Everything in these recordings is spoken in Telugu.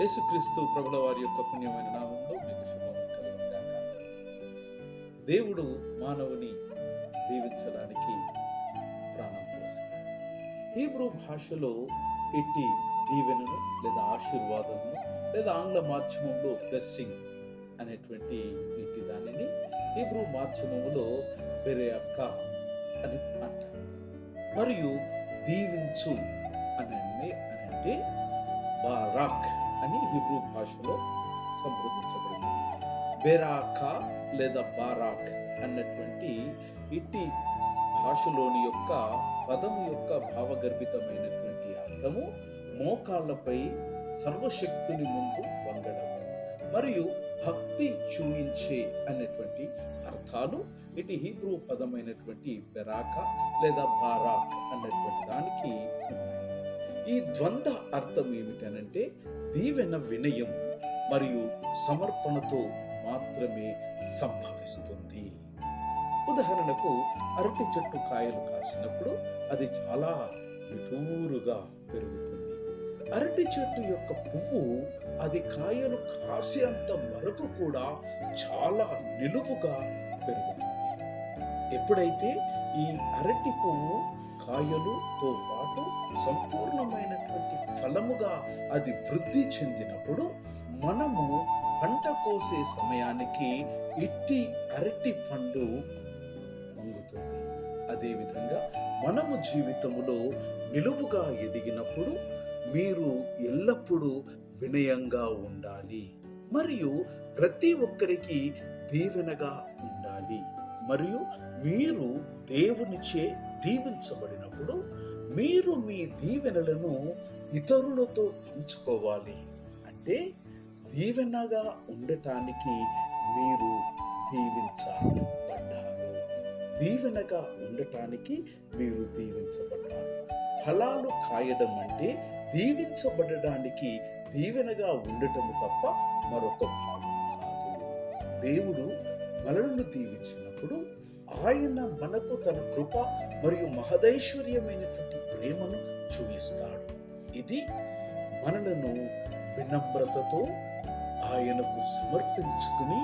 యేసుక్రీస్తు ప్రభుల వారి యొక్క పుణ్యమైన నామంలో మీకు శుభములు కలుగుగాక. దేవుడు మానవుని దీవించడానికి ప్రాణం పోసాడు. హీబ్రూ భాషలో ఇట్టి దీవెనను లేదా ఆశీర్వాదమును లేదా ఆంగ్ల మాధ్యమంలో బ్లెస్సింగ్ అనేటువంటి ఇట్టి దానిని హీబ్రూ మాధ్యమములో బెరేయక్క అని అంటారు. మరియు దీవించు అంటే బారాక్ అని హీబ్రూ భాషలో సంబోధించబడింది. బెరాకా లేదా బారాక్ అన్నటువంటి ఇట్టి భాషలోని యొక్క పదము యొక్క భావగర్భితమైనటువంటి అర్థము మోకాళ్ళపై సర్వశక్తుని ముందు వంగడము మరియు భక్తి చూయించే అనేటువంటి అర్థాలు ఇటు హీబ్రూ పదమైనటువంటి బెరాకా లేదా బారాక్ అన్నటువంటి దానికి ఉన్నాయి. ఈ ద్వంద్వ అర్థం ఏమిటనంటే దీవెన వినయం మరియు సమర్పణతో మాత్రమే సంభవిస్తుంది. ఉదాహరణకు అరటి చెట్టు కాయలు కాసినప్పుడు అది చాలా నిటూరుగా పెరుగుతుంది. అరటి చెట్టు యొక్క పువ్వు అది కాయలు కాసేంత వరకు కూడా చాలా నిలువుగా పెరుగుతుంది. ఎప్పుడైతే ఈ అరటి పువ్వు కాయలుతో పాటు సంపూర్ణమైనటువంటి ఫలముగా అది వృద్ధి చెందినప్పుడు మనము పంట కోసే సమయానికి ఇట్టి అరటి పండు వంగుతుంది. అదేవిధంగా మనము జీవితములో నిలువుగా ఎదిగినప్పుడు మీరు ఎల్లప్పుడూ వినయంగా ఉండాలి మరియు ప్రతి ఒక్కరికి దీవెనగా ఉండాలి. మరియు మీరు దేవునిచే దీవించబడినప్పుడు మీరు మీ దీవెనలను ఇతరులతో పంచుకోవాలి. అంటే దీవెనగా ఉండటానికి మీరు దీవించబడ్డారు. దీవెనగా ఉండటానికి మీరు దీవించబడ్డారు. ఫలాలు కాయడం అంటే దీవించబడడానికి దీవెనగా ఉండటము తప్ప మరొక భావం కాదు. దేవుడు మనల్ని దీవించినప్పుడు ఆయన మనకు తన కృప మరియు మహదైశ్వర్యమైనటువంటి ప్రేమను చూపిస్తాడు. ఇది మనలను వినమ్రతతో ఆయనకు సమర్పించుకుని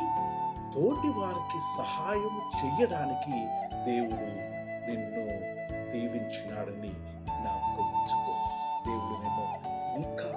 తోటి వారికి సహాయం చెయ్యడానికి దేవుడు నిన్ను దీవించినాడని జ్ఞాపకం ఉంచుకో. దేవుడు నిన్ను ఇంకా